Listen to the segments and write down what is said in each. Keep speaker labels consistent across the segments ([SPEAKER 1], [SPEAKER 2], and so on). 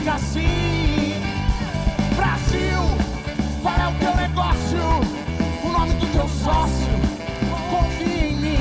[SPEAKER 1] diga assim: Brasil, qual é o teu negócio? O nome do teu sócio? Confia em mim.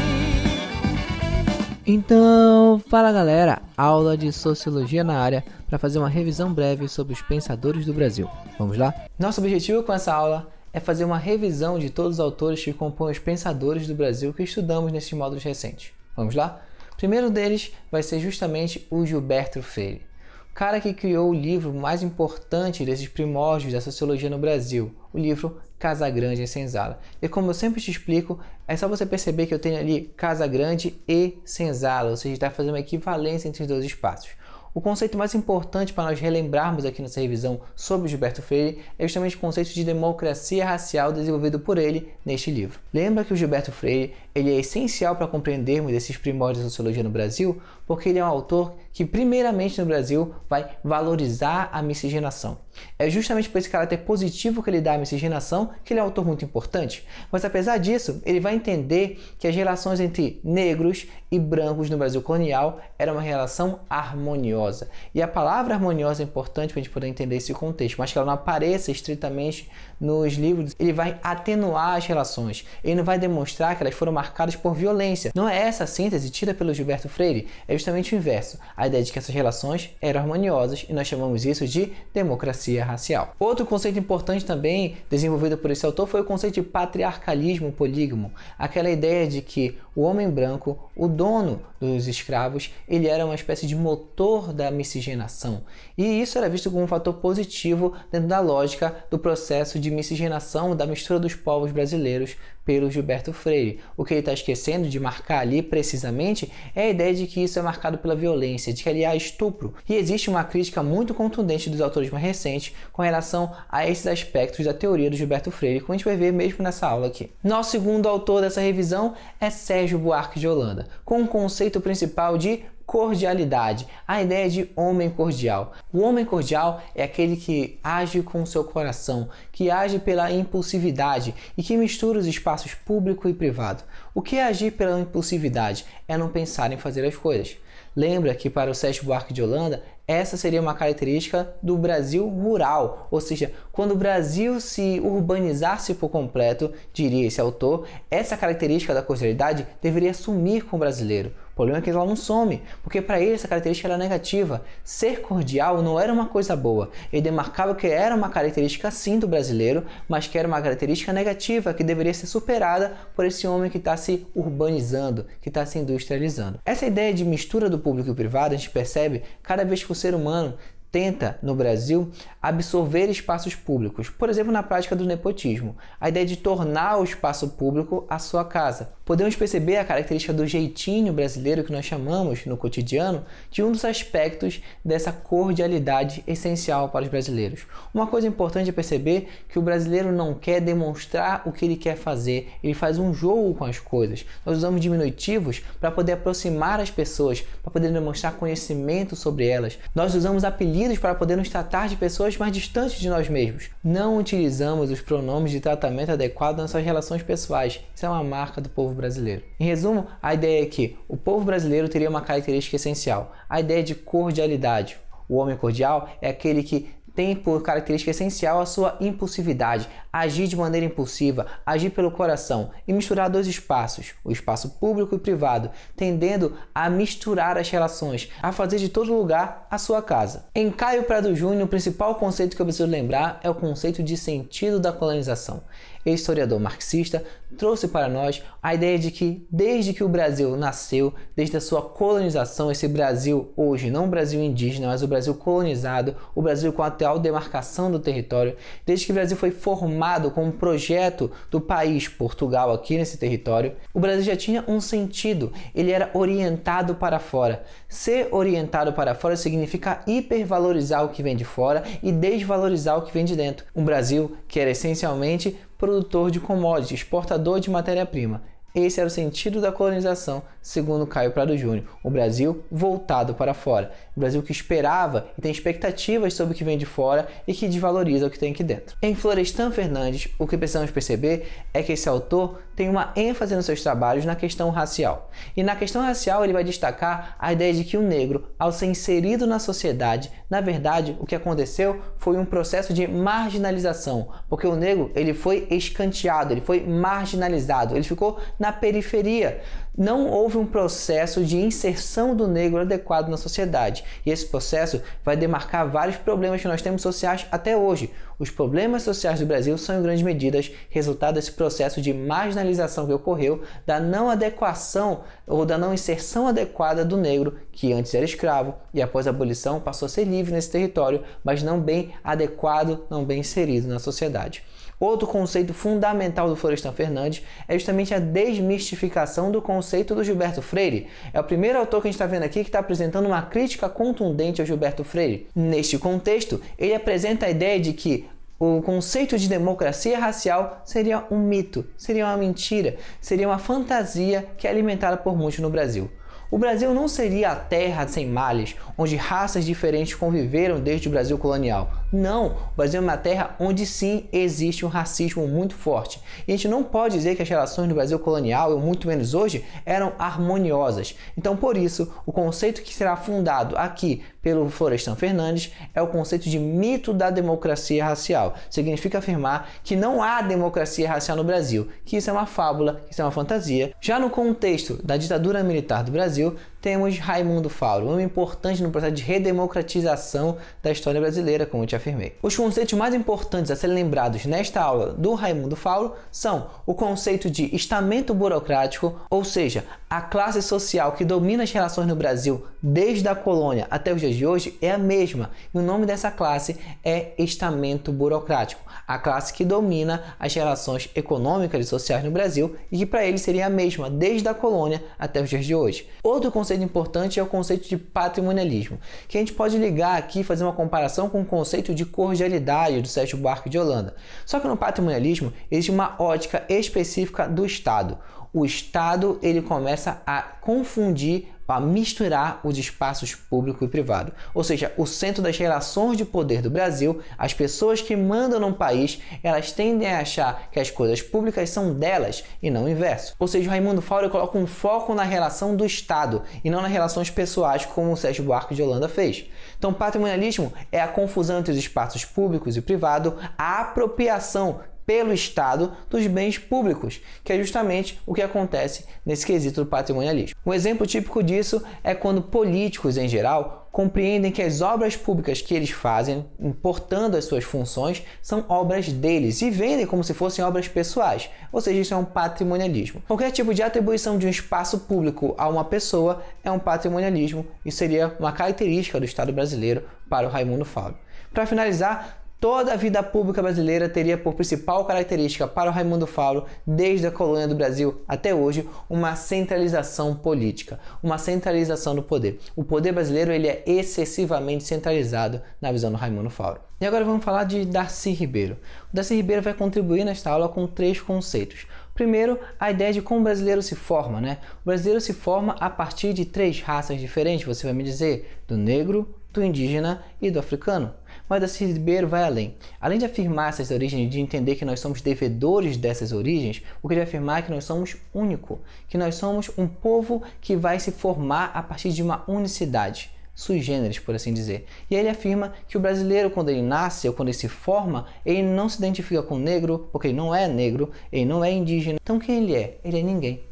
[SPEAKER 2] Então, fala galera, aula de Sociologia na área para fazer uma revisão breve sobre os pensadores do Brasil. Vamos lá? Nosso objetivo com essa aula é fazer uma revisão de todos os autores que compõem os pensadores do Brasil que estudamos nesses módulos recentes. Vamos lá? O primeiro deles vai ser justamente o Gilberto Freire, o cara que criou o livro mais importante desses primórdios da sociologia no Brasil, o livro Casagrande e Senzala. E como eu sempre te explico, é só você perceber que eu tenho ali Casagrande e Senzala, ou seja, está fazendo uma equivalência entre os dois espaços. O conceito mais importante para nós relembrarmos aqui nessa revisão sobre Gilberto Freire é justamente o conceito de democracia racial desenvolvido por ele neste livro. Lembra que o Gilberto Freire ele é essencial para compreendermos esses primórdios da sociologia no Brasil, porque ele é um autor que primeiramente no Brasil vai valorizar a miscigenação. É justamente por esse caráter positivo que ele dá à miscigenação que ele é um autor muito importante. Mas apesar disso, ele vai entender que as relações entre negros e brancos no Brasil colonial era uma relação harmoniosa. E a palavra harmoniosa é importante para a gente poder entender esse contexto, mas que ela não apareça estritamente nos livros. Ele vai atenuar as relações, ele não vai demonstrar que elas foram marcadas por violência. Não é essa a síntese tida pelo Gilberto Freire, é justamente o inverso. A ideia de que essas relações eram harmoniosas e nós chamamos isso de democracia racial. Outro conceito importante também desenvolvido por esse autor foi o conceito de patriarcalismo polígamo, aquela ideia de que o homem branco, o dono dos escravos, ele era uma espécie de motor da miscigenação. E isso era visto como um fator positivo dentro da lógica do processo de miscigenação da mistura dos povos brasileiros pelo Gilberto Freire. O que ele está esquecendo de marcar ali precisamente é a ideia de que isso é marcado pela violência, de que ali há estupro. E existe uma crítica muito contundente dos autores mais recentes com relação a esses aspectos da teoria do Gilberto Freire, como a gente vai ver mesmo nessa aula aqui. Nosso segundo autor dessa revisão é Sérgio Buarque de Holanda, com o conceito principal de cordialidade, a ideia de homem cordial. O homem cordial é aquele que age com o seu coração, que age pela impulsividade e que mistura os espaços público e privado. O que é agir pela impulsividade? É não pensar em fazer as coisas. Lembra que para o Sérgio Buarque de Holanda, essa seria uma característica do Brasil rural, ou seja, quando o Brasil se urbanizasse por completo, diria esse autor, essa característica da cordialidade deveria sumir com o brasileiro. O problema é que ela não some, porque para ele essa característica era negativa. Ser cordial não era uma coisa boa. Ele demarcava que era uma característica sim do brasileiro, mas que era uma característica negativa, que deveria ser superada por esse homem que está se urbanizando, que está se industrializando. Essa ideia de mistura do público e privado a gente percebe cada vez que o ser humano tenta, no Brasil, absorver espaços públicos, por exemplo, na prática do nepotismo, a ideia de tornar o espaço público a sua casa. Podemos perceber a característica do jeitinho brasileiro que nós chamamos no cotidiano de um dos aspectos dessa cordialidade essencial para os brasileiros. Uma coisa importante é perceber que o brasileiro não quer demonstrar o que ele quer fazer, ele faz um jogo com as coisas. Nós usamos diminutivos para poder aproximar as pessoas, para poder demonstrar conhecimento sobre elas. Nós usamos apelidos para poder nos tratar de pessoas mais distantes de nós mesmos. Não utilizamos os pronomes de tratamento adequado nas suas relações pessoais. Isso é uma marca do povo brasileiro. Em resumo, a ideia é que o povo brasileiro teria uma característica essencial, a ideia de cordialidade. O homem cordial é aquele que tem por característica essencial a sua impulsividade, agir de maneira impulsiva, agir pelo coração e misturar dois espaços, o espaço público e privado, tendendo a misturar as relações, a fazer de todo lugar a sua casa. Em Caio Prado Júnior, o principal conceito que eu preciso lembrar é o conceito de sentido da colonização. Esse historiador marxista trouxe para nós a ideia de que desde que o Brasil nasceu, desde a sua colonização, esse Brasil hoje, não o Brasil indígena, mas o Brasil colonizado, o Brasil com a atual demarcação do território, desde que o Brasil foi formado como um projeto do país Portugal aqui nesse território, o Brasil já tinha um sentido, ele era orientado para fora. Ser orientado para fora significa hipervalorizar o que vem de fora e desvalorizar o que vem de dentro. Um Brasil que era essencialmente produtor de commodities, exportador de matéria-prima. Esse era o sentido da colonização, segundo Caio Prado Júnior. O Brasil voltado para fora. O Brasil que esperava e tem expectativas sobre o que vem de fora e que desvaloriza o que tem aqui dentro. Em Florestan Fernandes, o que precisamos perceber é que esse autor tem uma ênfase nos seus trabalhos na questão racial. E na questão racial ele vai destacar a ideia de que o negro, ao ser inserido na sociedade, na verdade o que aconteceu foi um processo de marginalização, porque o negro ele foi escanteado, ele foi marginalizado, ele ficou na periferia. Não houve um processo de inserção do negro adequado na sociedade. E esse processo vai demarcar vários problemas que nós temos sociais até hoje. Os problemas sociais do Brasil são, em grandes medidas, resultado desse processo de marginalização que ocorreu, da não adequação ou da não inserção adequada do negro, que antes era escravo e após a abolição passou a ser livre nesse território, mas não bem adequado, não bem inserido na sociedade. Outro conceito fundamental do Florestan Fernandes é justamente a desmistificação do conceito do Gilberto Freire. É o primeiro autor que a gente está vendo aqui que está apresentando uma crítica contundente ao Gilberto Freire. Neste contexto, ele apresenta a ideia de que o conceito de democracia racial seria um mito, seria uma mentira, seria uma fantasia que é alimentada por muitos no Brasil. O Brasil não seria a terra sem males, onde raças diferentes conviveram desde o Brasil colonial. Não, o Brasil é uma terra onde sim existe um racismo muito forte. E a gente não pode dizer que as relações no Brasil colonial, ou muito menos hoje, eram harmoniosas. Então, por isso, o conceito que será fundado aqui pelo Florestan Fernandes é o conceito de mito da democracia racial. Significa afirmar que não há democracia racial no Brasil, que isso é uma fábula, que isso é uma fantasia. Já no contexto da ditadura militar do Brasil, temos Raimundo Fauro, um homem importante no processo de redemocratização da história brasileira, como eu te afirmei. Os conceitos mais importantes a serem lembrados nesta aula do Raimundo Fauro são o conceito de estamento burocrático, ou seja, a classe social que domina as relações no Brasil desde a colônia até os dias de hoje é a mesma, e o nome dessa classe é estamento burocrático, a classe que domina as relações econômicas e sociais no Brasil e que para ele seria a mesma desde a colônia até os dias de hoje. Outro conceito importante é o conceito de patrimonialismo, que a gente pode ligar aqui e fazer uma comparação com o conceito de cordialidade do Sérgio Buarque de Holanda. Só que no patrimonialismo existe uma ótica específica do Estado. O Estado ele começa a confundir, a misturar os espaços público e privado. Ou seja, o centro das relações de poder do Brasil, as pessoas que mandam num país, elas tendem a achar que as coisas públicas são delas e não o inverso. Ou seja, o Raimundo Fauro coloca um foco na relação do Estado e não nas relações pessoais, como o Sérgio Buarque de Holanda fez. Então, patrimonialismo é a confusão entre os espaços públicos e privado, a apropriação pelo Estado dos bens públicos, que é justamente o que acontece nesse quesito do patrimonialismo. Um exemplo típico disso é quando políticos, em geral, compreendem que as obras públicas que eles fazem, importando as suas funções, são obras deles e vendem como se fossem obras pessoais, ou seja, isso é um patrimonialismo. Qualquer tipo de atribuição de um espaço público a uma pessoa é um patrimonialismo e seria uma característica do Estado brasileiro para o Raimundo Fauro. Para finalizar, toda a vida pública brasileira teria por principal característica para o Raimundo Fauro, desde a colônia do Brasil até hoje, uma centralização política, uma centralização do poder. O poder brasileiro ele é excessivamente centralizado na visão do Raimundo Fauro. E agora vamos falar de Darcy Ribeiro. O Darcy Ribeiro vai contribuir nesta aula com 3 conceitos. Primeiro, a ideia de como o brasileiro se forma, né? O brasileiro se forma a partir de 3 raças diferentes, você vai me dizer, do negro, do indígena e do africano. Mas Darcy Ribeiro vai além. Além de afirmar essas origens, de entender que nós somos devedores dessas origens, o que ele vai afirmar é que nós somos único, que nós somos um povo que vai se formar a partir de uma unicidade, sui generis, por assim dizer. E ele afirma que o brasileiro, quando ele nasce ou quando ele se forma, ele não se identifica com o negro, porque ele não é negro, ele não é indígena. Então quem ele é? Ele é ninguém.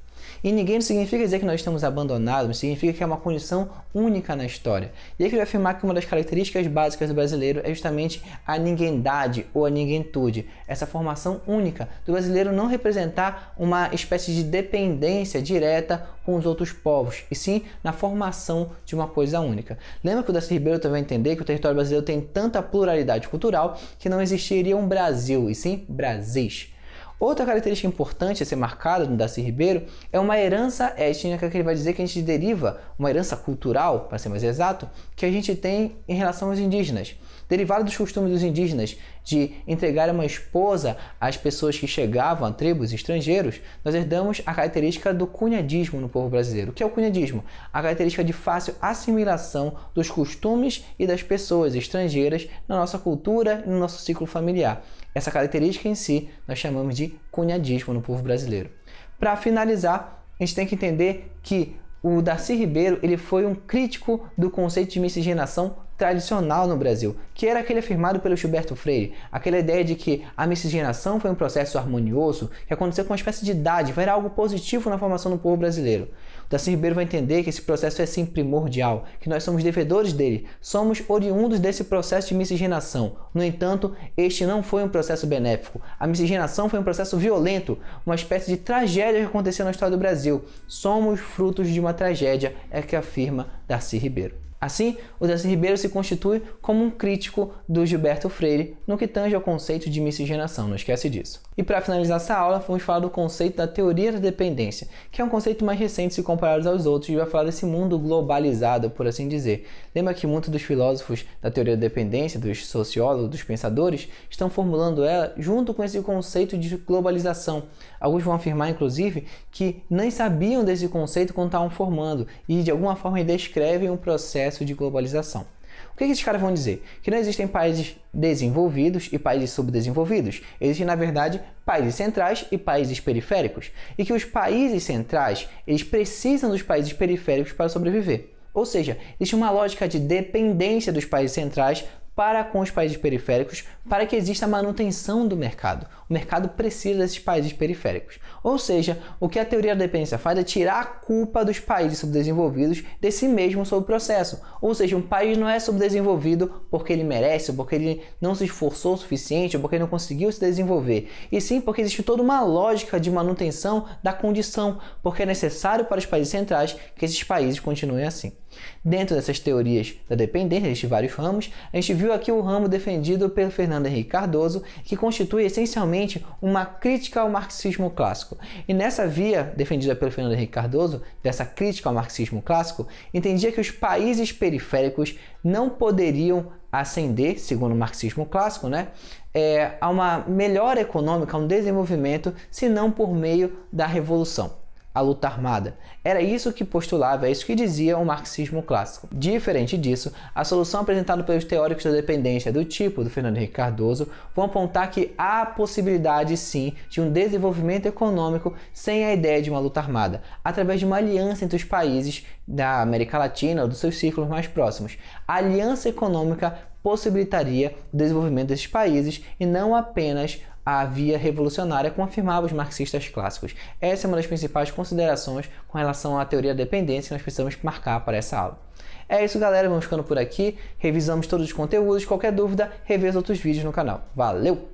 [SPEAKER 2] E ninguém não significa dizer que nós estamos abandonados, mas significa que é uma condição única na história. E aí que ele vai afirmar que uma das características básicas do brasileiro é justamente a ninguém-dade ou a ninguém-tude. Essa formação única do brasileiro não representar uma espécie de dependência direta com os outros povos, e sim na formação de uma coisa única. Lembra que o Darcy Ribeiro também vai entender que o território brasileiro tem tanta pluralidade cultural que não existiria um Brasil, e sim Brasis. Outra característica importante a ser marcada no Darcy Ribeiro é uma herança étnica, que ele vai dizer que a gente deriva, uma herança cultural, para ser mais exato, que a gente tem em relação aos indígenas. Derivado dos costumes dos indígenas de entregar uma esposa às pessoas que chegavam a tribos estrangeiros, nós herdamos a característica do cunhadismo no povo brasileiro. O que é o cunhadismo? A característica de fácil assimilação dos costumes e das pessoas estrangeiras na nossa cultura e no nosso ciclo familiar. Essa característica em si nós chamamos de cunhadismo no povo brasileiro. Para finalizar, a gente tem que entender que o Darcy Ribeiro ele foi um crítico do conceito de miscigenação tradicional no Brasil, que era aquele afirmado pelo Gilberto Freire, aquela ideia de que a miscigenação foi um processo harmonioso que aconteceu com uma espécie de dádiva, era algo positivo na formação do povo brasileiro. O Darcy Ribeiro vai entender que esse processo é sim primordial, que nós somos devedores dele, somos oriundos desse processo de miscigenação. No entanto, este não foi um processo benéfico. A miscigenação foi um processo violento, uma espécie de tragédia que aconteceu na história do Brasil. Somos frutos de uma tragédia, é que afirma Darcy Ribeiro. Assim, o Darcy Ribeiro se constitui como um crítico do Gilberto Freire no que tange ao conceito de miscigenação, não esquece disso. E para finalizar essa aula, vamos falar do conceito da teoria da dependência, que é um conceito mais recente se comparado aos outros e vai falar desse mundo globalizado, por assim dizer. Lembra que muitos dos filósofos da teoria da dependência, dos sociólogos, dos pensadores, estão formulando ela junto com esse conceito de globalização. Alguns vão afirmar, inclusive, que nem sabiam desse conceito quando estavam formando e, de alguma forma, descrevem um processo de globalização. O que esses caras vão dizer? Que não existem países desenvolvidos e países subdesenvolvidos. Existem, na verdade, países centrais e países periféricos. E que os países centrais, eles precisam dos países periféricos para sobreviver. Ou seja, existe uma lógica de dependência dos países centrais para com os países periféricos para que exista a manutenção do mercado. O mercado precisa desses países periféricos. Ou seja, o que a teoria da dependência faz é tirar a culpa dos países subdesenvolvidos de si mesmo sobre o processo. Ou seja, um país não é subdesenvolvido porque ele merece, porque ele não se esforçou o suficiente, ou porque ele não conseguiu se desenvolver. E sim porque existe toda uma lógica de manutenção da condição, porque é necessário para os países centrais que esses países continuem assim. Dentro dessas teorias da dependência, existem vários ramos. A gente viu aqui o ramo defendido pelo Fernando Henrique Cardoso, que constitui essencialmente uma crítica ao marxismo clássico. E nessa via defendida pelo Fernando Henrique Cardoso, dessa crítica ao marxismo clássico, entendia que os países periféricos não poderiam ascender, segundo o marxismo clássico, a uma melhora econômica, a um desenvolvimento, senão por meio da revolução, a luta armada. Era isso que postulava, é isso que dizia o marxismo clássico. Diferente disso, a solução apresentada pelos teóricos da dependência do tipo do Fernando Henrique Cardoso vão apontar que há possibilidade sim de um desenvolvimento econômico sem a ideia de uma luta armada, através de uma aliança entre os países da América Latina ou dos seus círculos mais próximos. A aliança econômica possibilitaria o desenvolvimento desses países e não apenas a via revolucionária, como afirmavam os marxistas clássicos. Essa é uma das principais considerações com relação à teoria da dependência que nós precisamos marcar para essa aula. É isso, galera. Vamos ficando por aqui. Revisamos todos os conteúdos. Qualquer dúvida, reveja outros vídeos no canal. Valeu!